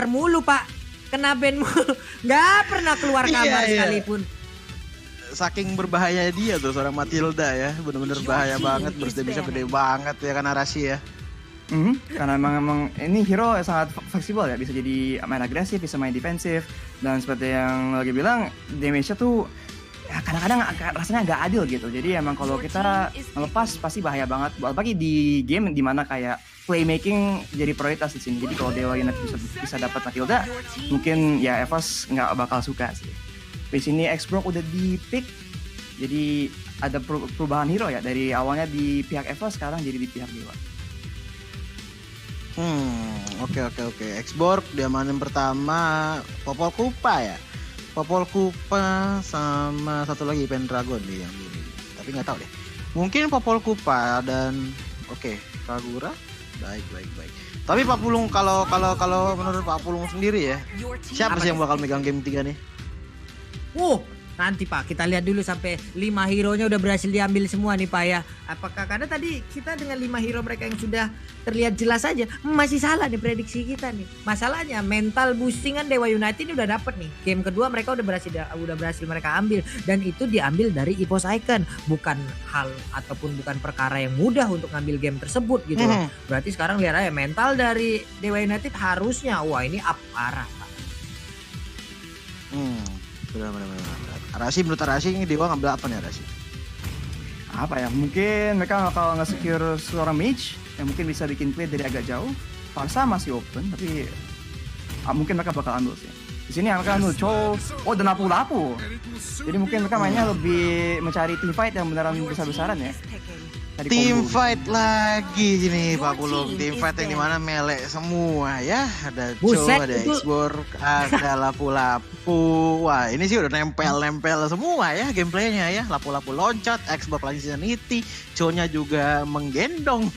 mulu Pak, kena ban mulu, nggak pernah keluar kamar sekalipun. Saking berbahaya dia tuh seorang Matilda ya, bener-bener bahaya banget, burst damage-nya gede banget ya kan Arashi ya. Karena emang ini hero sangat fleksibel ya, bisa jadi main agresif, bisa main defensif, dan seperti yang lagi bilang damage-nya tuh ya kadang-kadang rasanya agak adil gitu. Jadi emang kalau kita melepas pasti bahaya banget, apalagi di game dimana kayak playmaking jadi prioritas di sini. Jadi kalau Dewa United bisa dapat Matilda, mungkin ya EVOS nggak bakal suka sih. Di sini X-Brock udah di pick, jadi ada perubahan hero ya, dari awalnya di pihak EVOS sekarang jadi di pihak Dewa. Oke. X-Borg diamanin pertama Popol Kupa ya. Popol Kupa sama satu lagi Pendragon nih yang ini. Tapi nggak tahu deh. Mungkin Popol Kupa dan Kagura. Baik. Tapi Pak Pulung kalau menurut Pak Pulung sendiri ya, siapa sih yang bakal megang game 3 nih? Nanti Pak, kita lihat dulu sampai 5 hero-nya udah berhasil diambil semua nih Pak ya. Apakah karena tadi kita dengan 5 hero mereka yang sudah terlihat jelas aja, masih salah nih prediksi kita nih. Masalahnya mental boostingan Dewa United ini udah dapet nih. Game kedua mereka udah berhasil mereka ambil, dan itu diambil dari EVOS Icon. Bukan hal ataupun bukan perkara yang mudah untuk ngambil game tersebut gitu loh. Berarti sekarang lihat aja mental dari Dewa United harusnya ini up parah Pak. Benar. Arashi, menurut Arashi ini Dewa ngambil apa nih Arashi? Apa ya, mungkin mereka bakal nge-secure seorang mage yang mungkin bisa bikin play dari agak jauh. Farsa masih open, tapi mungkin mereka bakal ambil sih. Di sini mereka ambil Cho, dan lapu-lapu. Jadi mungkin mereka mainnya lebih mencari team fight yang beneran besar-besaran ya. Team fight lagi sini Pak Pulung. Team fight yang dimana melee semua ya. Ada Cho, ada X-Borg, ada lapu-lapu. Wah ini sih udah nempel semua ya gameplaynya ya. Lapu-lapu loncat, X-Borg Lancinity, Cho-nya juga menggendong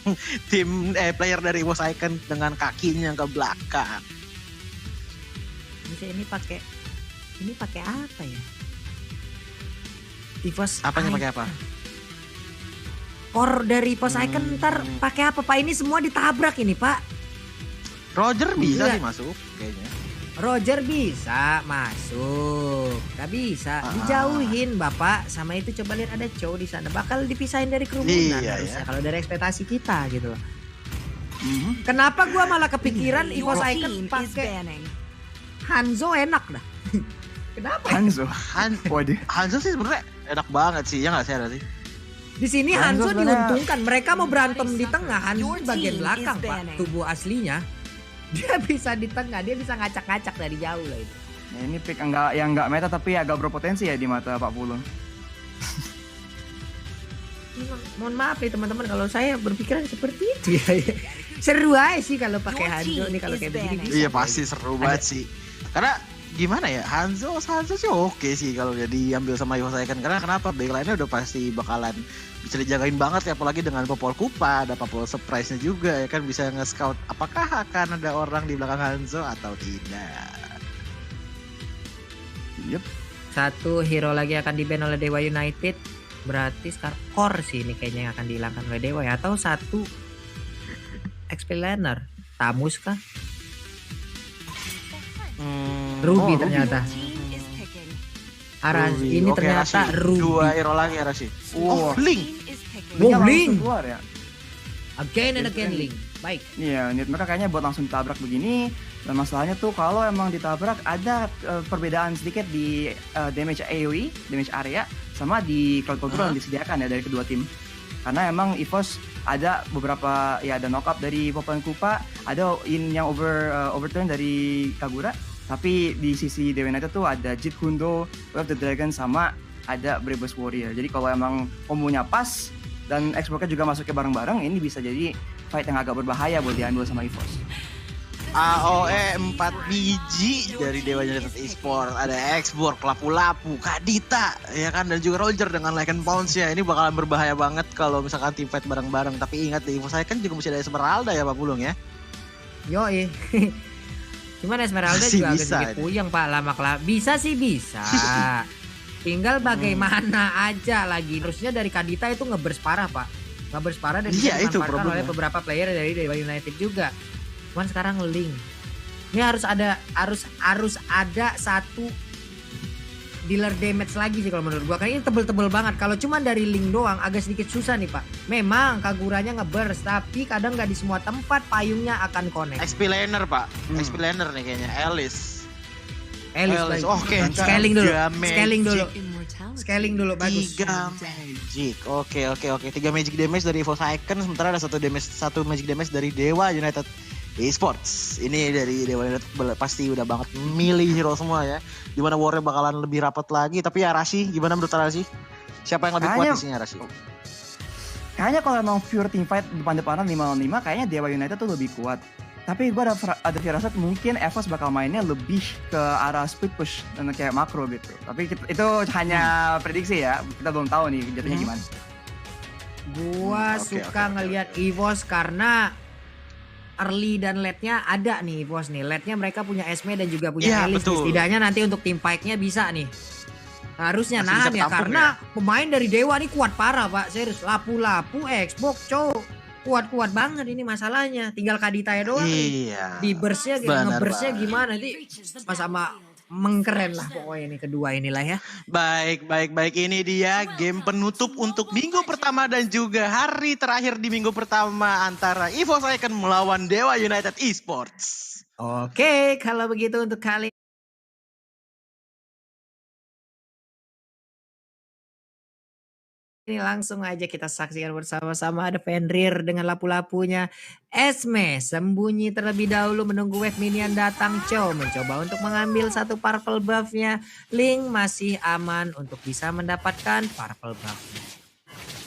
tim player dari EVOS Icon dengan kakinya ke belakang. Ini pakai apa ya? EVOS Apanya pakai apa? Core dari EVOS Icon ntar pakai apa Pak? Ini semua ditabrak ini Pak. Roger bisa sih masuk kayaknya. Roger bisa masuk, nggak bisa dijauhin Bapak. Sama itu coba lihat ada Cho di sana, bakal dipisahin dari kerumunan harusnya kalau dari ekspektasi kita gitu loh. Kenapa gua malah kepikiran EVOS Icon pakai Hanzo enak dah. Kenapa? Hanzo sih sebenarnya enak banget sih, ya nggak sih sih. Di sini Hanzo diuntungkan, mereka mau berantem di tengah, Hanzo bagian belakang Pak, tubuh aslinya. Dia bisa di tengah, dia bisa ngacak-ngacak dari jauh lah itu. Nah, ini pick yang nggak meta tapi agak berpotensi ya di mata Pak Pulung. Mohon maaf nih teman-teman kalau saya berpikiran seperti itu ya. Seru aja sih kalau pakai Hanzo nih kalau kayak begini. Iya pasti seru banget sih. Karena gimana ya, Hanzo sih oke sih kalau dia diambil sama EVOS Icon. Karena kenapa, backline-nya udah pasti bakalan bisa dijagain banget ya, apalagi dengan Popol Kupa, ada Popol Surprise-nya juga ya kan, bisa nge-scout apakah akan ada orang di belakang Hanzo atau tidak. Satu hero lagi akan di-ban oleh Dewa United, berarti sekarang core sih ini kayaknya yang akan dihilangkan oleh Dewa ya, atau satu XP laner, Tamus kah? Ruby ternyata. Ini ternyata Arashi. Ruby. 2 hero lagi Arashi. Link. Link. Keluar ya. Again and again Link. Baik. Iya, niat mereka kayaknya buat langsung ditabrak begini. Dan masalahnya tuh kalau emang ditabrak ada perbedaan sedikit di damage AoE, damage area, sama di crowd control yang disediakan ya dari kedua tim. Karena emang EVOS ada beberapa ya, ada knock up dari Popol Kupa, ada yang overturn dari Kagura. Tapi di sisi Dewa United tuh ada Jeet Kune Do, Way of the Dragon, sama ada Bravest Warrior. Jadi kalau emang kombonya pas dan X-Borg juga masuknya bareng-bareng, ini bisa jadi fight yang agak berbahaya buat diambil sama EVOS. AOE 4 biji dari Dewa United Esports, ada X-Borg, lapu-lapu, Kadita ya kan, dan juga Roger dengan Lycan Pounce ya. Ini bakalan berbahaya banget kalau misalkan team fight bareng-bareng. Tapi ingat di EVOS Icon juga masih ada Esmeralda ya Pak Pulung ya. Yoi. Cuman Esmeralda juga agak sedikit puyeng Pak, lama-kelamaan. Bisa sih bisa. Tinggal bagaimana aja lagi. Terusnya dari Kadita itu nge-burst parah Pak. Nge-burst parah dan dimanfaatkan oleh beberapa player dari Dewa United juga. Cuman sekarang Link Ini harus ada satu dealer damage lagi sih kalau menurut gua. Kayaknya tebel-tebel banget. Kalau cuma dari Link doang agak sedikit susah nih Pak. Memang Kaguranya ngeburst, tapi kadang nggak di semua tempat payungnya akan connect. XP laner Pak, XP laner nih kayaknya. Alice. Oke, scaling dulu. Immortality. Scaling dulu bagus. 3 magic. Oke. 3 magic damage dari EVOS Icon, sementara ada satu magic damage dari Dewa United Esports. Ini dari Dewa United pasti udah banget milih hero semua ya. Dimana warnya bakalan lebih rapat lagi. Tapi Arashi, gimana menurut Arashi? Siapa yang lebih kuat di sini Arashi? Kayaknya kalau emang pure teamfight depan-depanan 5-5, kayaknya Dewa United tuh lebih kuat. Tapi gue ada firasat mungkin EVOS bakal mainnya lebih ke arah split push dan kayak makro gitu. Tapi itu hanya prediksi ya, kita belum tahu nih jatuhnya gimana. Gua suka ngelihat EVOS karena early dan late-nya ada nih EVOS nih. Late-nya mereka punya Esme dan juga punya Alice. Setidaknya nanti untuk tim fight-nya bisa nih. Harusnya nahan ya karena pemain dari Dewa nih kuat parah Pak. Serius, lapu-lapu Xbox kuat-kuat banget ini masalahnya. Tinggal Kadita ya doang. Iya. Di burst-nya nge-burst-nya gimana nih? Sama mengkeren lah pokoknya ini kedua inilah ya. Baik. Ini dia game penutup untuk minggu pertama dan juga hari terakhir di minggu pertama antara EVOS Icon melawan Dewa United Esports. Oke, kalau begitu untuk kali ini langsung aja kita saksikan bersama-sama. Ada Fenrir dengan lapu-lapunya. Esme sembunyi terlebih dahulu menunggu wave minion datang. Cho mencoba untuk mengambil satu purple buff-nya. Link masih aman untuk bisa mendapatkan purple buff-nya.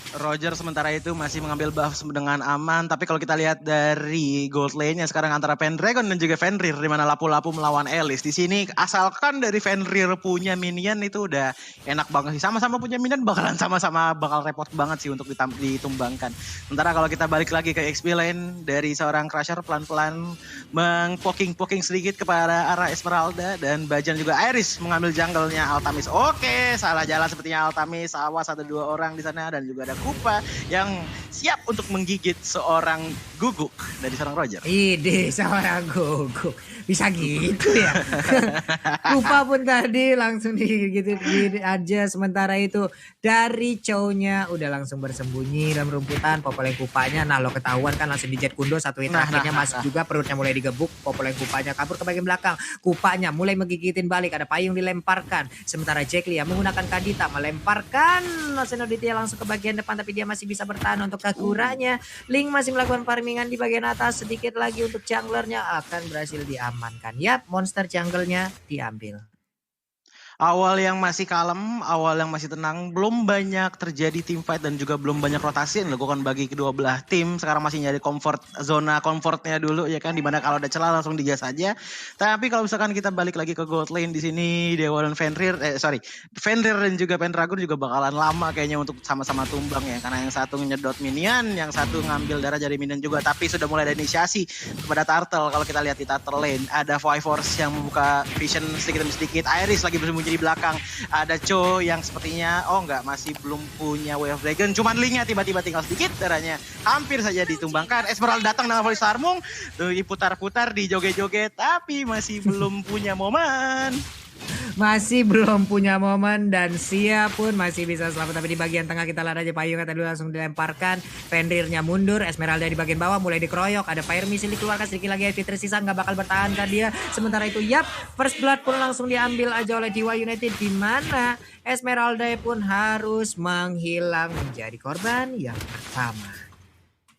Roger sementara itu masih mengambil buff dengan aman, tapi kalau kita lihat dari gold lane-nya sekarang antara Pendragon dan juga Fenrir, di mana lapu-lapu melawan Alice. Di sini asalkan dari Fenrir punya minion itu udah enak banget sih. Sama-sama punya minion bakalan sama-sama bakal repot banget sih untuk ditumbangkan. Sementara kalau kita balik lagi ke XP lane dari seorang Crusher pelan-pelan meng-poking sedikit kepada arah Esmeralda dan Bajan juga Iris mengambil jungle-nya Altamis. Oke, salah jalan sepertinya Altamis. Awas ada 2 orang di sana dan juga ada Kupa yang siap untuk menggigit seorang guguk dari seorang Roger. Ide seorang guguk. Bisa gitu ya. Kupa pun tadi langsung digigit aja. Sementara itu dari Chow-nya udah langsung bersembunyi dalam rumputan. Popoleng Kupanya. Nah lo ketahuan kan langsung dijet kundo. Satu hit akhirnya masuk juga. Perutnya mulai digebuk. Popoleng Kupanya kabur ke bagian belakang. Kupanya mulai mengigitin balik. Ada payung dilemparkan. Sementara Jack Lee yang menggunakan Kadita melemparkan Senodity langsung ke bagian depan. Tapi dia masih bisa bertahan untuk Kaguranya. Link masih melakukan farmingan di bagian atas. Sedikit lagi untuk junglernya akan berhasil diamankan. Yap, monster jungle-nya diambil. Awal yang masih kalem, awal yang masih tenang, belum banyak terjadi team fight dan juga belum banyak rotasi yang dilakukan bagi kedua belah tim. Sekarang masih nyari zona comfortnya dulu ya kan, dimana kalau ada celah langsung digas aja. Tapi kalau misalkan kita balik lagi ke gold lane di sini, Dewa dan Fenrir dan juga Pendragon juga bakalan lama kayaknya untuk sama-sama tumbang ya, karena yang satu nyedot minion, yang satu ngambil darah dari minion juga. Tapi sudah mulai ada inisiasi kepada Turtle. Kalau kita lihat di Turtle lane, ada Force yang membuka vision sedikit demi sedikit. Iris lagi bersembunyi di belakang, ada Cho yang sepertinya masih belum punya Way of Dragon, cuman Link-nya tiba-tiba tinggal sedikit, darahnya hampir saja ditumbangkan. Esmeralda datang dengan voice armung, diputar-putar, dijoget-joget, tapi masih belum punya momen. Masih belum punya momen dan Sia pun masih bisa selamat. Tapi di bagian tengah kita lihat aja payungnya tadi langsung dilemparkan. Fenrirnya mundur, Esmeralda di bagian bawah mulai dikeroyok. Ada fire missile dikeluarkan, sedikit lagi Evi tersisa, nggak bakal bertahan kan dia. Sementara itu first blood pun langsung diambil aja oleh Dewa United, di mana Esmeralda pun harus menghilang menjadi korban yang pertama.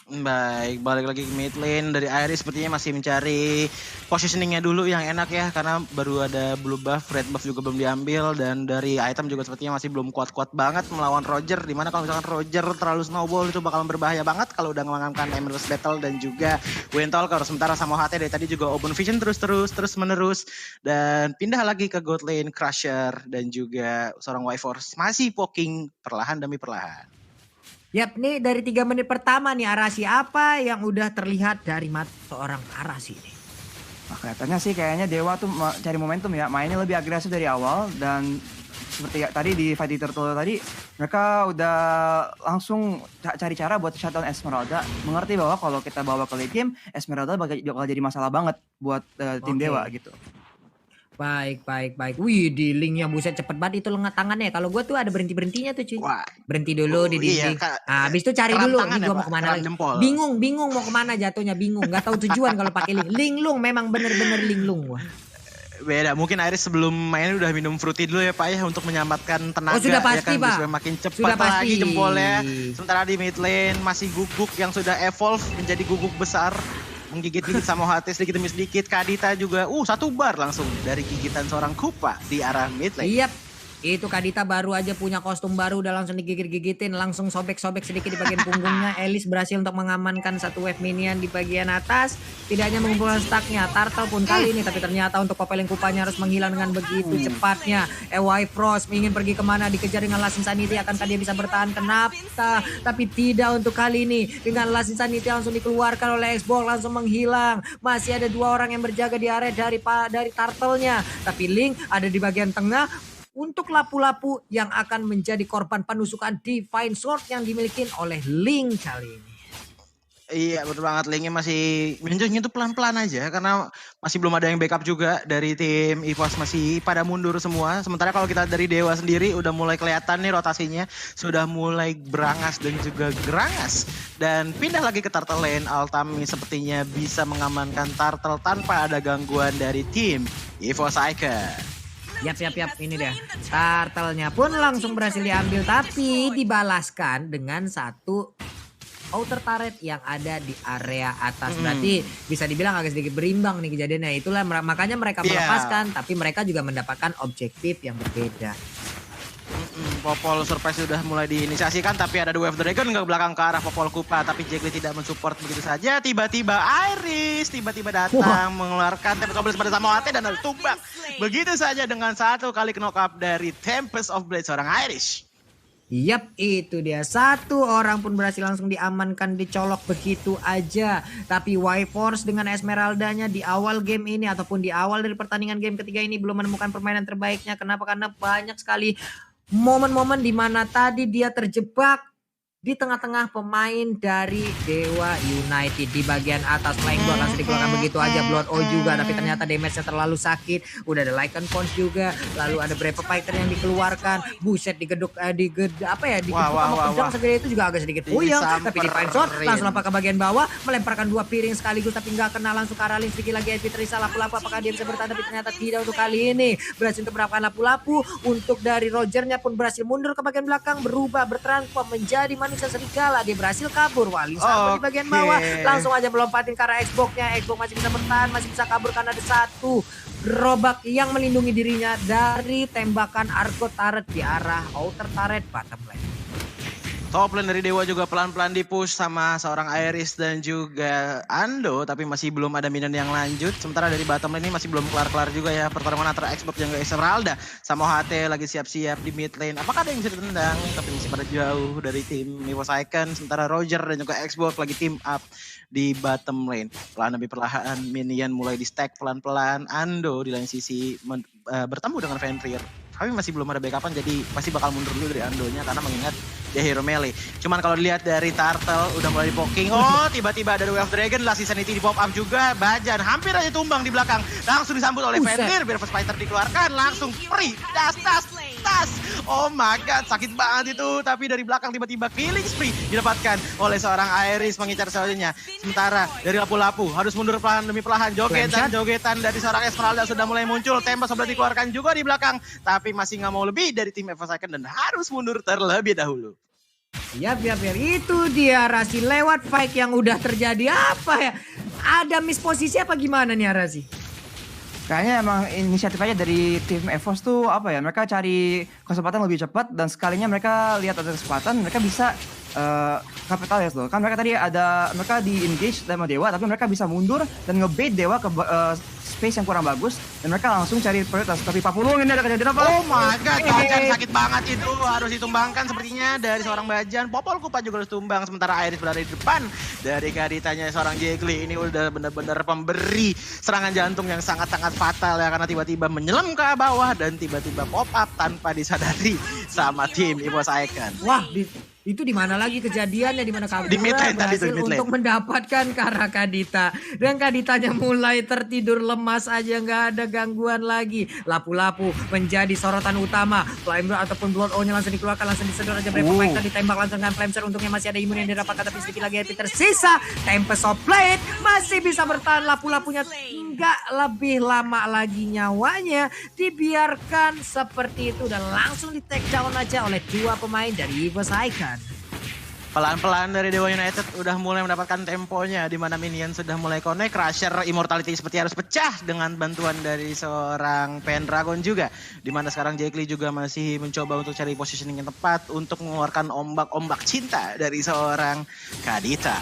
Baik, balik lagi ke mid lane. Dari Iris sepertinya masih mencari positioningnya dulu yang enak ya, karena baru ada blue buff, red buff juga belum diambil, dan dari item juga sepertinya masih belum kuat-kuat banget melawan Roger, dimana kalau misalkan Roger terlalu snowball itu bakalan berbahaya banget kalau udah mengamankan Emerald Battle dan juga Windtalker. Sementara sama HT dari tadi juga Open Vision terus menerus, dan pindah lagi ke gold lane Crusher dan juga seorang Force masih poking perlahan demi perlahan. Yap, nih dari 3 menit pertama nih Arashi, apa yang udah terlihat dari mata seorang Arashi ini? Nah, kelihatannya sih kayaknya Dewa tuh cari momentum ya, mainnya lebih agresif dari awal dan seperti tadi di Fight the Turtle tadi mereka udah langsung cari cara buat shutdown Esmeralda, mengerti bahwa kalau kita bawa ke late game Esmeralda bakal jadi masalah banget buat tim Dewa gitu. Baik. Wih, di linknya buset cepet banget itu lengan tangannya. Kalau gue tuh ada berhentinya tuh cuy. Wah. Berhenti dulu di dinding. Habis itu cari dulu nih gue mau kemana lagi. Bingung mau kemana jatuhnya, bingung. Gak tahu tujuan kalau pakai link. Linglung memang bener-bener linglung. Wah. Beda, mungkin Iris sebelum main udah minum fruity dulu ya Pak ya untuk menyelamatkan tenaga. Oh sudah pasti ya kan, Pak. Supaya makin cepat lagi jempolnya. Sementara di mid lane masih guguk yang sudah evolve menjadi guguk besar. Menggigit-gigit sama HT sedikit demi sedikit. Kadita juga, satu bar langsung dari gigitan seorang Kupa di arah mid lane. Yap, itu Kadita baru aja punya kostum baru udah langsung digigit-gigitin. Langsung sobek-sobek sedikit di bagian punggungnya. Elis berhasil untuk mengamankan satu wave minion di bagian atas. Tidak hanya mengumpulkan stacknya, Turtle pun kali ini. Tapi ternyata untuk Popelin Kupanya harus menghilang dengan begitu cepatnya. Frost ingin pergi kemana, dikejar dengan Last Insanity. Akankah dia bisa bertahan? Kenapa? Tapi tidak untuk kali ini. Dengan Last Insanity langsung dikeluarkan oleh Xbox, langsung menghilang. Masih ada 2 orang yang berjaga di area dari Turtle-nya. Tapi Link ada di bagian tengah. Untuk lapu-lapu yang akan menjadi korban penusukan Divine Sword yang dimiliki oleh Link kali ini. Iya betul banget, Linknya masih nyentuh pelan-pelan aja karena masih belum ada yang backup juga dari tim EVOS, masih pada mundur semua. Sementara kalau kita dari Dewa sendiri udah mulai kelihatan nih rotasinya sudah mulai berangas dan juga gerangas. Dan pindah lagi ke Turtle Lane, Altami sepertinya bisa mengamankan Turtle tanpa ada gangguan dari tim EVOS Icon. Yap, ini dia. Turtle-nya pun langsung berhasil diambil tapi dibalaskan dengan satu outer turret yang ada di area atas. Berarti bisa dibilang agak sedikit berimbang nih kejadiannya. Itulah makanya mereka melepaskan tapi mereka juga mendapatkan objektif yang berbeda. Popol surprise sudah mulai diinisiasikan tapi ada Wave Dragon ke belakang ke arah Popol Kupa tapi Jackie tidak mensupport begitu saja. Tiba-tiba Iris datang mengeluarkan Tempest of Blades pada Samoate dan lalu tumbang begitu saja dengan satu kali knock up dari Tempest of Blades seorang Irish. Yap, itu dia. 1 orang pun berhasil langsung diamankan, dicolok begitu aja. Tapi Y-Force dengan Esmeraldanya di awal game ini ataupun di awal dari pertandingan game ketiga ini belum menemukan permainan terbaiknya. Kenapa? Karena banyak sekali momen-momen di mana tadi dia terjebak di tengah-tengah pemain dari Dewa United. Di bagian atas Flying Blood langsung dikeluarkan begitu aja. Blood O juga tapi ternyata damage-nya terlalu sakit. Udah ada Lycan Punch juga. Lalu ada Brave Fighter yang dikeluarkan. Buset digeduk sama pedang segede itu juga agak sedikit puyeng. Tapi Divine Sword langsung lompat ke bagian bawah, melemparkan 2 piring sekaligus tapi nggak kena, langsung ke arah Link. Sedikit lagi Evi Teresa lapu-lapu, apakah dia bisa bertahan? Tapi ternyata tidak untuk kali ini. Berhasil untuk mendapatkan lapu-lapu. Untuk dari Rogernya pun berhasil mundur ke bagian belakang, berubah bertransform menjadi manusia serigala. Dia berhasil kabur. Wali sama di bagian bawah langsung aja melompatin ke arah Xbox-nya. Xbox masih bisa bertahan, masih bisa kabur karena ada satu gerobak yang melindungi dirinya dari tembakan Argo turret di arah outer turret bottom lane. Top lane dari Dewa juga pelan-pelan dipush sama seorang Iris dan juga Ando, tapi masih belum ada minion yang lanjut. Sementara dari bottom lane ini masih belum kelar-kelar juga ya pertarungan antara Xbox dan Esmeralda. Sama HT lagi siap-siap di mid lane. Apakah ada yang bisa ditendang? Tapi masih pada jauh dari tim EVOS Icon. Sementara Roger dan juga Xbox lagi team up di bottom lane. Pelan lebih perlahan minion mulai di stack pelan-pelan. Ando di lain sisi bertemu dengan Fenrir. Tapi masih belum ada backupan, jadi pasti bakal mundur dulu dari Andonya karena mengingat dia hero melee. Cuman kalau dilihat dari Turtle udah mulai di poking. Tiba-tiba ada Wave Dragon, Last Insanity di pop up juga. Bajan hampir aja tumbang di belakang. Langsung disambut oleh Fenrir. Brave Fighter dikeluarkan, langsung free. Tas. Oh my god, sakit banget itu. Tapi dari belakang tiba-tiba killing spree didapatkan oleh seorang Iris mengincar selanjutnya. Sementara dari lapu-lapu harus mundur perlahan demi perlahan. Jogetan dari seorang Esmeralda sudah mulai muncul. Tempest sudah dikeluarkan juga di belakang. Tapi masih nggak mau lebih dari tim EVOS Icon dan harus mundur terlebih dahulu. Yap, itu dia Rasi lewat fight yang udah terjadi. Apa ya? Ada misposisi apa gimana nih Rasi? Kayaknya emang inisiatif aja dari tim EVOS tuh apa ya, mereka cari kesempatan lebih cepat dan sekalinya mereka lihat ada kesempatan mereka bisa Capitalists loh. Kan mereka di engage sama Dewa, tapi mereka bisa mundur dan ngebait Dewa ke space yang kurang bagus dan mereka langsung cari prioritas. Tapi Papulung ini ada kejadian apa? Oh my god, Bajan sakit banget itu, harus ditumbangkan sepertinya dari seorang Bajan. Popol Kupa juga harus tumbang, sementara Iris berada di depan dari kaditanya seorang Jegli. Ini udah benar-benar pemberi serangan jantung yang sangat-sangat fatal ya, karena tiba-tiba menyelam ke bawah dan tiba-tiba pop up tanpa disadari sama tim Evos Icon. Wah, itu di mana lagi kejadiannya, di mana Kagura Di mid lane tadi berhasil tuh, mid lane. untuk mendapatkan Kara Kadita, dan Kaditanya mulai tertidur lemas aja, nggak ada gangguan lagi. Lapu-lapu menjadi sorotan utama. Flame ataupun Blood O-nya langsung dikeluarkan, langsung disedot aja Brave Fighter, ditembak langsung dengan Flameser. Untungnya masih ada imun yang didapatkan, tapi sedikit lagi HP tersisa. Tempest of Blade masih bisa bertahan. Lapu-lapunya nggak lebih lama lagi nyawanya dibiarkan seperti itu dan langsung di take down aja oleh dua pemain dari Evos Icon. Pelan-pelan dari Dewa United udah mulai mendapatkan temponya, di mana minion sudah mulai connect. Crusher Immortality seperti harus pecah dengan bantuan dari seorang Pendragon juga, di mana sekarang Jekli juga masih mencoba untuk cari positioning yang tepat untuk mengeluarkan ombak-ombak cinta dari seorang Kadita.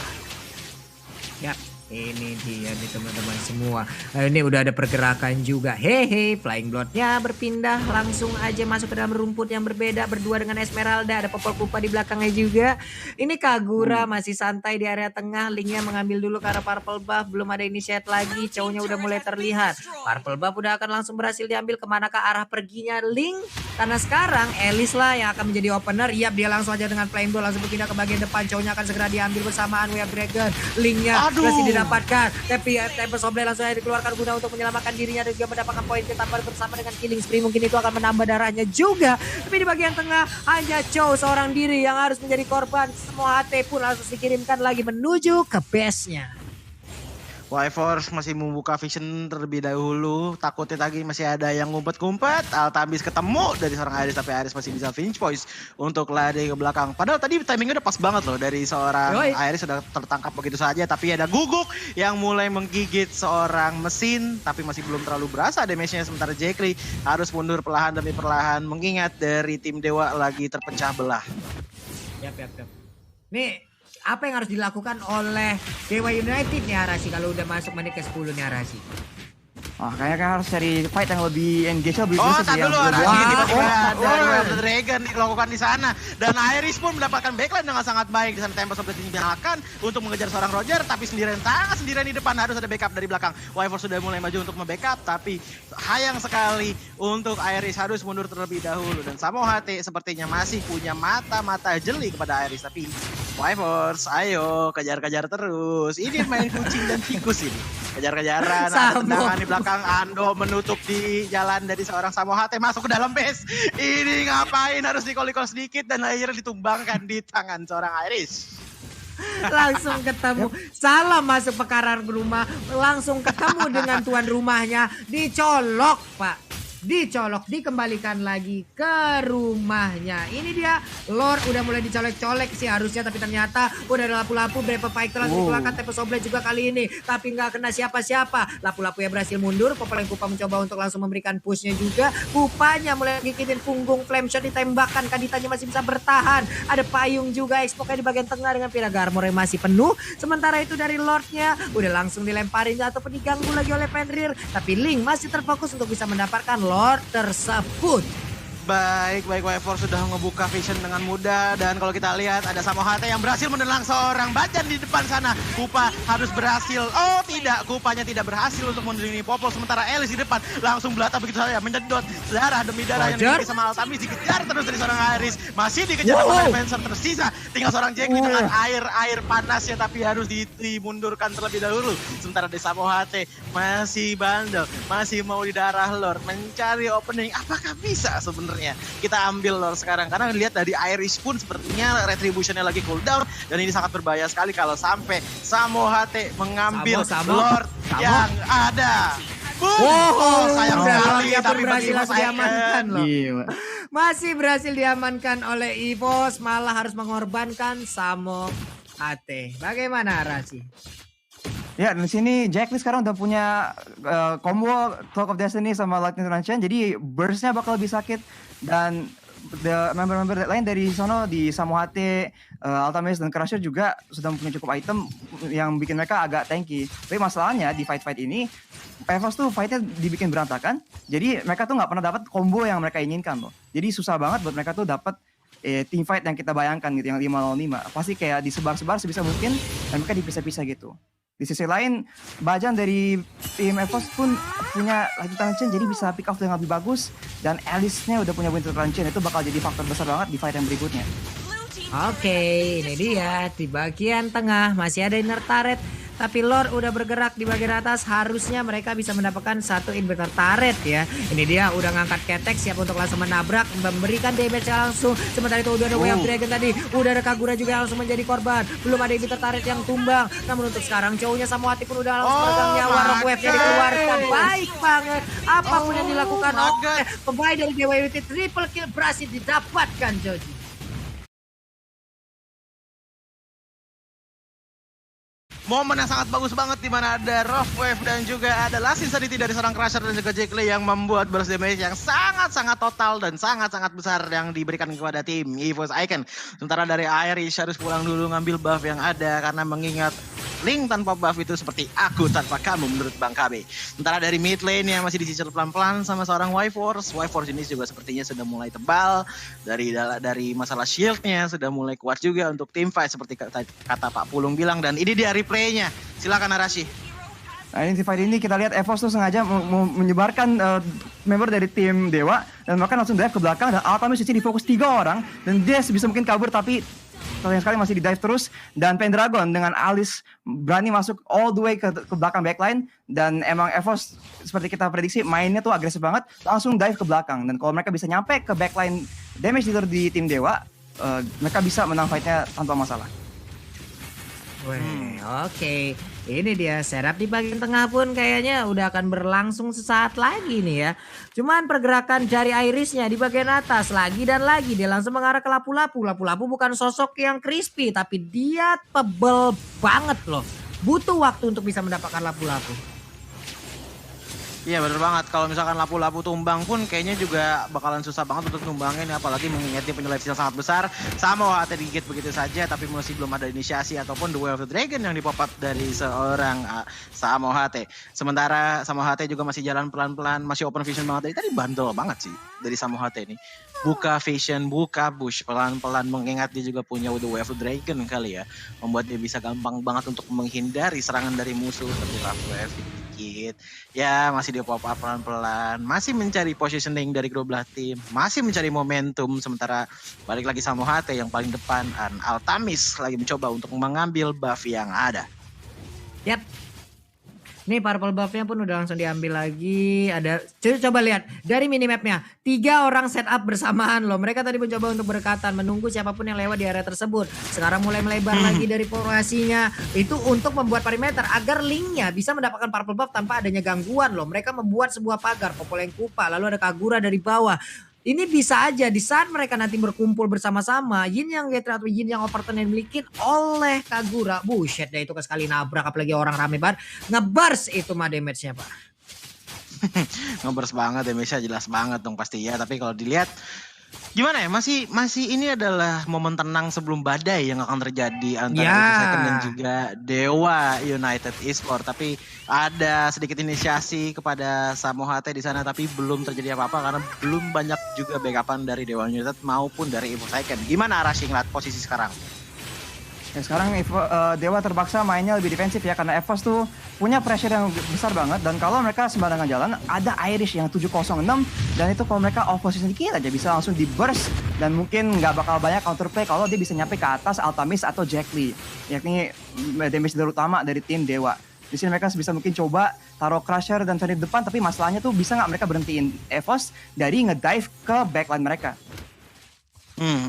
Yap, ini dia nih teman-teman semua. Ini udah ada pergerakan juga. Hehe, Flying Blood-nya berpindah langsung aja masuk ke dalam rumput yang berbeda berdua dengan Esmeralda. Ada Popol Kupa di belakangnya juga. Ini Kagura masih santai di area tengah. Linknya mengambil dulu ke arah Purple Buff. Belum ada initiate lagi. Cowoknya udah mulai terlihat. Purple Buff udah akan langsung berhasil diambil. Kemana ke arah perginya Link? Karena sekarang Elis lah yang akan menjadi opener. Yap, dia langsung aja dengan Flame Ball langsung berpindah ke bagian depan. Cowoknya akan segera diambil bersamaan We Have Dragon. Linknya masih didapatkan, tapi Tempest of Blade langsung dikeluarkan guna untuk menyelamatkan dirinya dan juga mendapatkan poin ketambah bersama dengan Killing Spree. Mungkin itu akan menambah darahnya juga, tapi di bagian tengah hanya Chow seorang diri yang harus menjadi korban. Semua HT pun langsung dikirimkan lagi menuju ke base-nya. Y-Force masih membuka vision terlebih dahulu, takutnya tadi masih ada yang ngumpet-ngumpet. Altabis ketemu dari seorang Iris, tapi Iris masih bisa finish poise untuk lari ke belakang. Padahal tadi timingnya udah pas banget loh dari seorang Iris, sudah tertangkap begitu saja. Tapi ada Guguk yang mulai menggigit seorang mesin, tapi masih belum terlalu berasa damage-nya. Sementara Jekli harus mundur perlahan demi perlahan, mengingat dari tim Dewa lagi terpecah belah. Yap. Nih, apa yang harus dilakukan oleh Dewa United nih Arasi kalau udah masuk menit ke 10 nih Arasi? Kayaknya harus cari fight yang lebih engage, lebih Tak dulu, ada Wow. Dragon dilakukan di sana, dan Iris pun mendapatkan backline dengan sangat baik. Di sana Tempest of Blade dinyalakan untuk mengejar seorang Roger, tapi sendirian di depan, harus ada backup dari belakang. Y-Force sudah mulai maju untuk membackup, tapi sayang sekali untuk Iris harus mundur terlebih dahulu. Dan Samo HT sepertinya masih punya mata-mata jeli kepada Iris, tapi Y-Force, ayo kejar-kejar terus. Ini main kucing dan tikus ini. Kejar-kejaran, ada tendangan di belakang. Ando menutup di jalan dari seorang Samo HT masuk ke dalam base. Ini ngapain, harus dikol-kol sedikit dan akhirnya ditumbangkan di tangan seorang Iris. Langsung ketemu, salah masuk pekarangan rumah, langsung ketemu dengan tuan rumahnya, dicolok Pak. Dicolok, dikembalikan lagi ke rumahnya. Ini dia, Lord udah mulai dicolek-colek sih harusnya, tapi ternyata udah ada lapu-lapu. Brave Fighter langsung dikeluarkan, Tempest of Blade juga kali ini, tapi nggak kena siapa-siapa. Lapu-lapu yang berhasil mundur. Popol Kupa mencoba untuk langsung memberikan pushnya juga. Kupanya mulai gigitin punggung, Flame Shot ditembakkan, Kaditanya masih bisa bertahan. Ada payung juga, Xbox di bagian tengah dengan Piraga Armor yang masih penuh. Sementara itu dari Lordnya udah langsung dilemparin ataupun diganggu lagi oleh Fenrir, tapi Link masih terfokus untuk bisa mendapatkan Lord tersebut. Baik, Y-Force sudah ngebuka vision dengan mudah, dan kalau kita lihat ada Samo HT yang berhasil menelan seorang Bajan di depan sana. Kupa harus berhasil. Oh tidak, Kupanya tidak berhasil untuk melindungi Popol, sementara Elis di depan langsung belata begitu saja, menyedot darah demi darah yang dimiliki sama Altamis. Dikejar terus dari seorang Iris, masih dikejar oleh Fencer, tersisa tinggal seorang Jekli dengan air panasnya, tapi harus dimundurkan terlebih dahulu. Sementara di Samo HT masih bandel, masih mau di darah Lord, mencari opening. Apakah bisa sebenarnya kita ambil Lord sekarang? Karena lihat dari Iris pun sepertinya retributionnya lagi cooldown, dan ini sangat berbahaya sekali kalau sampai Samo HT mengambil Lord yang ada. Sayang sekali, tapi berhasil diamankan loh. Gila. Masih berhasil diamankan oleh Evos, malah harus mengorbankan Samo HT. Bagaimana Arasi? Ya, di sini Jekli sekarang udah punya combo Cloak of Destiny sama Lightning Launcher, jadi burst-nya bakal lebih sakit dan member-member lain dari sono di Samohate, Altamis dan Crusher juga sudah punya cukup item yang bikin mereka agak tanky. Tapi masalahnya di fight-fight ini EVOS tuh fightnya dibikin berantakan, jadi mereka tuh nggak pernah dapat combo yang mereka inginkan loh. Jadi susah banget buat mereka tuh dapat team fight yang kita bayangkan gitu, yang 5 lawan 5. Pasti kayak disebar-sebar sebisa mungkin dan mereka dipisah-pisah gitu. Di sisi lain, Bajan dari tim EVOS pun punya lanjutan chain, jadi bisa pick off dengan lebih bagus. Dan Alice-nya udah punya winter chain, itu bakal jadi faktor besar banget di fight yang berikutnya. Oke, ini dia di bagian tengah masih ada inner turret. Tapi Lord udah bergerak di bagian atas, harusnya mereka bisa mendapatkan satu inverter turret ya. Ini dia udah ngangkat ketek, siap untuk langsung menabrak, memberikan damage langsung. Sementara itu udah ada Way of Dragon tadi, udah ada Kagura juga yang langsung menjadi korban. Belum ada inverter turret yang tumbang. Namun untuk sekarang cowoknya Samohate pun udah langsung pegang nyawa, Rock Wave-nya dikeluarkan. Baik banget, apapun yang dilakukan oleh pemain dari Dewa Unity, triple kill berhasil didapatkan Joji. Momen yang sangat bagus banget di mana ada Rough Wave dan juga ada Last Insanity dari seorang Crusher dan juga Jack Lee yang membuat burst damage yang sangat-sangat total dan sangat-sangat besar yang diberikan kepada tim EVOS Icon. Sementara dari Irish harus pulang dulu ngambil buff yang ada karena mengingat Link tanpa buff itu seperti aku tanpa kamu menurut Bang KB. Sementara dari mid lane yang masih disisir pelan-pelan sama seorang Y-Force. Y-Force ini juga sepertinya sudah mulai tebal. Dari masalah shieldnya sudah mulai kuat juga untuk team fight seperti kata Pak Pulung bilang. Dan ini dia replaynya. Silakan Arashi. Nah ini di fight ini kita lihat EVOS tuh sengaja menyebarkan member dari tim Dewa. Dan mereka langsung dive ke belakang dan Altamis di fokus 3 orang. Dan dia sebisa mungkin kabur tapi sayang sekali masih di dive terus. Dan Pendragon dengan Alice berani masuk all the way ke belakang backline. Dan emang EVOS seperti kita prediksi mainnya tuh agresif banget, langsung dive ke belakang. Dan kalau mereka bisa nyampe ke backline damage dealer di tim Dewa, mereka bisa menang fightnya tanpa masalah. Oke. Ini dia setup di bagian tengah pun kayaknya udah akan berlangsung sesaat lagi nih ya. Cuman pergerakan jari Irishnya di bagian atas lagi dan lagi. Dia langsung mengarah ke Lapu-Lapu. Lapu-Lapu bukan sosok yang crispy, tapi dia tebel banget loh. Butuh waktu untuk bisa mendapatkan Lapu-Lapu. Iya bener banget, kalau misalkan Lapu-Lapu tumbang pun kayaknya juga bakalan susah banget untuk tumbangin, apalagi mengingat dia punya life steal sangat besar. Samohate digigit begitu saja, tapi masih belum ada inisiasi ataupun the Way of the Dragon yang dipop up dari seorang Samohate. Sementara Samohate juga masih jalan pelan-pelan, masih open vision banget. Tadi bandel banget sih dari Samohate ini. Buka vision, buka bush pelan-pelan, mengingat dia juga punya the Way of the Dragon kali ya. Membuat dia bisa gampang banget untuk menghindari serangan dari musuh seperti Rough Wave. Ya masih di pop up pelan-pelan, masih mencari positioning dari kedua belah tim, masih mencari momentum. Sementara balik lagi Samohate yang paling depan, dan Altamis lagi mencoba untuk mengambil buff yang ada. Yap. Nih purple buff-nya pun udah langsung diambil lagi. Ada, coba lihat dari minimapnya 3 orang setup bersamaan loh. Mereka tadi mencoba untuk berdekatan, menunggu siapapun yang lewat di area tersebut. Sekarang mulai melebar lagi dari formasinya. Itu untuk membuat perimeter agar Link-nya bisa mendapatkan purple buff tanpa adanya gangguan loh. Mereka membuat sebuah pagar, Popoleng Kupa, lalu ada Kagura dari bawah. Ini bisa aja di saat mereka nanti berkumpul bersama-sama, Yin yang Gateway atau Yin yang overturn yang dimiliki oleh Kagura. Buset deh itu sekali nabrak, apalagi orang rame banget. Ngebars itu mah damage-nya Pak. Ngebers banget, damage-nya jelas banget dong pasti ya. Tapi kalau dilihat gimana ya, masih ini adalah momen tenang sebelum badai yang akan terjadi antara EVOS Icon dan juga Dewa United Esport. Tapi ada sedikit inisiasi kepada Samohate di sana, tapi belum terjadi apa-apa karena belum banyak juga backupan dari Dewa United maupun dari EVOS Icon. Gimana Arashi ngeliat posisi sekarang? Ya sekarang Dewa terpaksa mainnya lebih defensif ya, karena EVOS tuh punya pressure yang besar banget. Dan kalau mereka sembarangan jalan, ada Irish yang 706, dan itu kalau mereka off position dikit aja bisa langsung di burst. Dan mungkin nggak bakal banyak counterplay kalau dia bisa nyampe ke atas Altamis atau Jack Lee, yakni damage terutama dari tim Dewa. Di sini mereka bisa mungkin coba taruh Crusher dan cari depan, tapi masalahnya tuh bisa nggak mereka berhentiin EVOS dari ngedive ke backline mereka.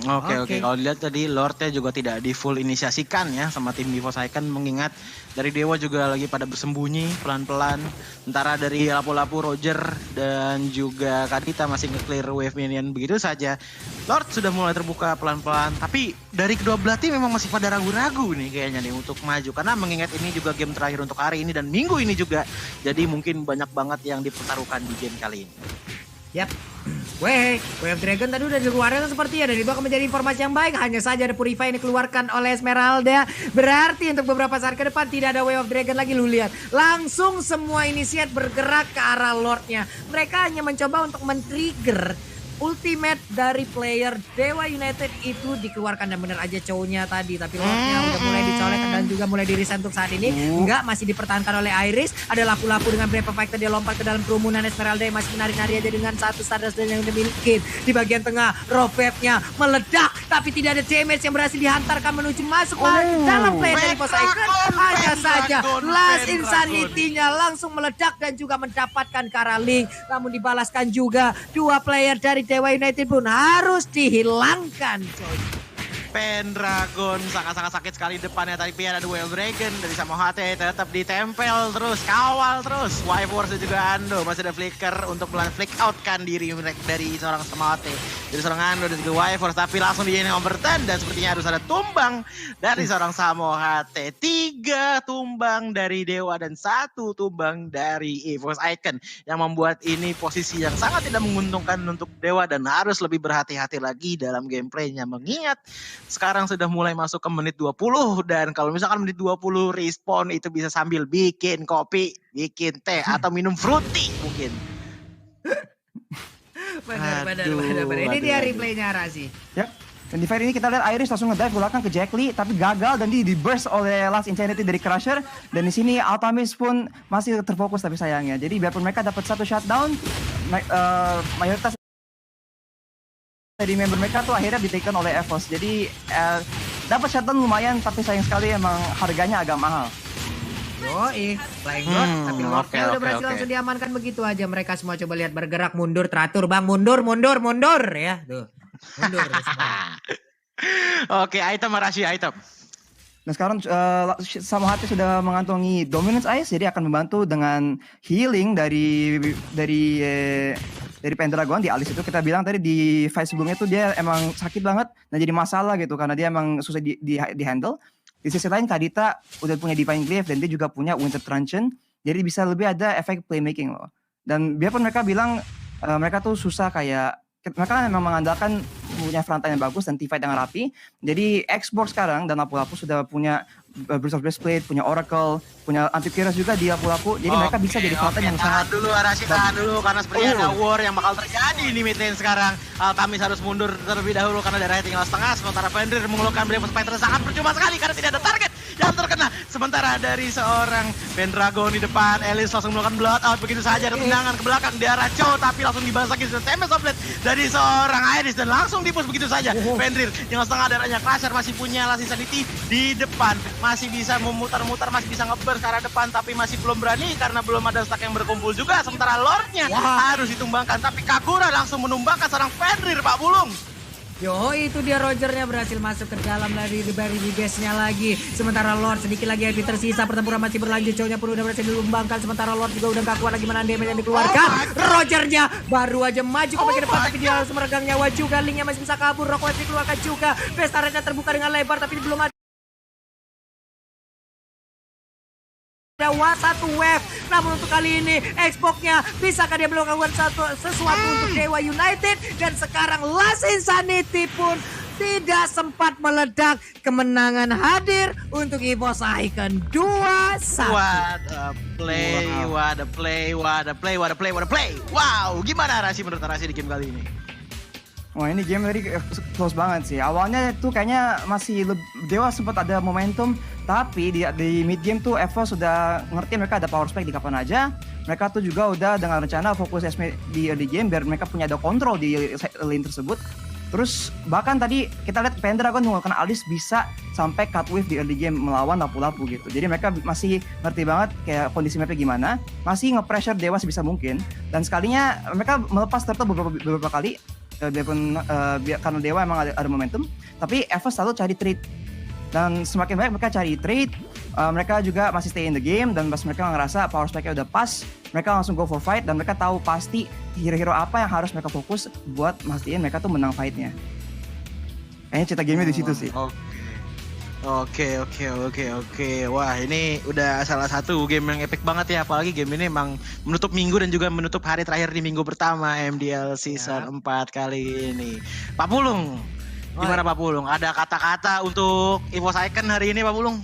Oke. Kalau dilihat tadi Lordnya juga tidak di full inisiasikan ya sama tim EVOS Icon, mengingat dari Dewa juga lagi pada bersembunyi pelan-pelan. Sementara dari Lapu-Lapu, Roger dan juga Kadita masih nge-clear wave minion begitu saja. Lord sudah mulai terbuka pelan-pelan, tapi dari kedua belah tim memang masih pada ragu-ragu nih kayaknya nih untuk maju, karena mengingat ini juga game terakhir untuk hari ini dan minggu ini juga. Jadi mungkin banyak banget yang dipertaruhkan di game kali ini. Yap. Way of Dragon tadi udah dikeluarkan sepertinya, dan itu akan menjadi informasi yang baik. Hanya saja ada Purify yang dikeluarkan oleh Esmeralda. Berarti untuk beberapa saat ke depan tidak ada Way of Dragon lagi. Lu lihat, langsung semua initiate bergerak ke arah Lordnya. Mereka hanya mencoba untuk men-trigger ultimate dari player Dewa United itu dikeluarkan, dan bener aja cowoknya tadi, tapi Lordnya udah mulai dicolek dan juga mulai di-resign untuk saat ini. Enggak, masih dipertahankan oleh Iris. Ada lapu-lapu dengan Brave Fighter, dia lompat ke dalam kerumunan. Esmeralda yang masih menari-nari aja dengan satu Stardust dan yang dimiliki. Di bagian tengah, Rovep-nya meledak, tapi tidak ada damage yang berhasil dihantarkan menuju masuk ke dalam player dari Poseidon. Hanya saja Last Insanity-nya langsung meledak dan juga mendapatkan Karaling, namun dibalaskan juga. Dua player dari Dewa United pun harus dihilangkan, coy. Pendragon sangat-sangat sakit sekali depannya, tapi ada Way of Dragon dari sama HT tetap ditempel terus, kawal terus. Wyvers dan juga Ando masih ada flicker untuk flick out kan diri dari seorang sama HT, dari seorang Ando dan juga Wyvers, tapi langsung di overturn dan sepertinya harus ada tumbang dari seorang Samo HT. 3 tumbang dari Dewa dan 1 tumbang dari EVOS Icon yang membuat ini posisi yang sangat tidak menguntungkan untuk Dewa dan harus lebih berhati-hati lagi dalam gameplaynya, mengingat sekarang sudah mulai masuk ke menit 20, dan kalau misalkan menit 20 respawn itu bisa sambil bikin kopi, bikin teh, atau minum fruity mungkin. Benar. Ini dia replaynya Razi. Ya. Dan di fight ini kita lihat Iris langsung ngedive belakang ke Jack Lee, tapi gagal dan di burst oleh Last Insanity dari Crusher. Dan di sini Altamis pun masih terfokus tapi sayangnya. Jadi biarpun mereka dapat 1 shutdown, mayoritas dari member mereka tuh akhirnya di-taken oleh EVOS. Jadi dapat shutdown lumayan, tapi sayang sekali emang harganya agak mahal. Yoi, Flying Lord, tapi Lordnya udah berhasil langsung diamankan begitu aja. Mereka semua coba lihat bergerak mundur teratur, Bang, mundur ya, tuh. Mundur semua. Oke, item rahasia item. Nah sekarang Samo HT sudah mengantongi Dominance Ice, jadi akan membantu dengan healing dari Pendragon di alis itu. Kita bilang tadi di fight sebelumnya tuh dia emang sakit banget, nah jadi masalah gitu karena dia emang susah di handle. Di sisi lain Kadita udah punya Divine Glaive dan dia juga punya Winter Truncheon, jadi bisa lebih ada efek playmaking loh. Dan biarpun mereka bilang mereka tuh susah, kayak mereka memang mengandalkan punya frontline yang bagus dan T-Fight yang rapi. Jadi Xbox sekarang dan lapu-lapu sudah punya Burst of Breastplate, punya Oracle, punya Antivirus juga di lapu-lapu. Jadi mereka bisa jadi frontline yang sangat... Tahan dulu karena sepertinya ada war yang bakal terjadi di mid lane sekarang. Altamis harus mundur terlebih dahulu karena darahnya tinggal setengah. Sementara Fenrir mengeluarkan Brave Fighter sangat percuma sekali karena tidak ada target yang terkena. Sementara dari seorang Pendragon di depan, Elis langsung melakukan blood out begitu saja. Ada tendangan ke belakang di arah Cho, tapi langsung dibalas lagi dengan Tempest of Blade dari seorang Iris dan langsung dipush begitu saja. Fenrir yang setengah darahnya, Crusher masih punya Last Insanity di depan, masih bisa memutar-mutar, masih bisa nge-burst ke arah depan, tapi masih belum berani karena belum ada stack yang berkumpul juga. Sementara Lordnya harus ditumbangkan, tapi Kagura langsung menumbangkan seorang Fenrir, Pak Bulung. Yo, itu dia Rogernya berhasil masuk ke dalam dari base-nya lagi. Sementara Lord sedikit lagi yang tersisa, pertempuran masih berlanjut. Cowoknya pun udah berhasil dilumbangkan. Sementara Lord juga udah gak kuat lagi menahan damage yang dikeluarkan. Rogernya baru aja maju ke bagian depan, tapi dia langsung meregang nyawa juga. Linknya masih bisa kabur, Rock Wave dikeluarkan juga. Pestaretnya terbuka dengan lebar, tapi belum ada satu wave. Namun untuk kali ini Xbox-nya bisakah dia melakukan sesuatu untuk Dewa United? Dan sekarang Last Insanity pun tidak sempat meledak. Kemenangan hadir untuk EVOS Icon 2-1. What a play. Wow, gimana Rasi menurut Rasi di game kali ini? Wah ini game tadi close banget sih. Awalnya tuh kayaknya masih Dewa sempat ada momentum, tapi di mid game tuh EVOS sudah ngerti mereka ada power spike di kapan aja. Mereka tuh juga udah dengan rencana fokus di early game biar mereka punya ada kontrol di lane tersebut. Terus bahkan tadi kita lihat Pendragon menggunakan Alice bisa sampai cut wave di early game melawan lapu-lapu gitu. Jadi mereka masih ngerti banget kayak kondisi mapnya gimana, masih nge-pressure Dewa sebisa mungkin. Dan sekalinya mereka melepas turtle beberapa kali. Karena Dewa emang ada momentum, tapi EVOS selalu cari trade, dan semakin banyak mereka cari trade, mereka juga masih stay in the game. Dan pas mereka ngerasa power spike-nya udah pas, mereka langsung go for fight, dan mereka tahu pasti hero-hero apa yang harus mereka fokus buat mastiin mereka tuh menang fight-nya. Kayaknya cerita game-nya di situ sih. Oke. Wah, ini udah salah satu game yang epic banget ya. Apalagi game ini emang menutup minggu dan juga menutup hari terakhir di minggu pertama MDL Season 4 kali ini. Pak Pulung, gimana Pak Pulung? Ada kata-kata untuk Evo Second hari ini Pak Pulung?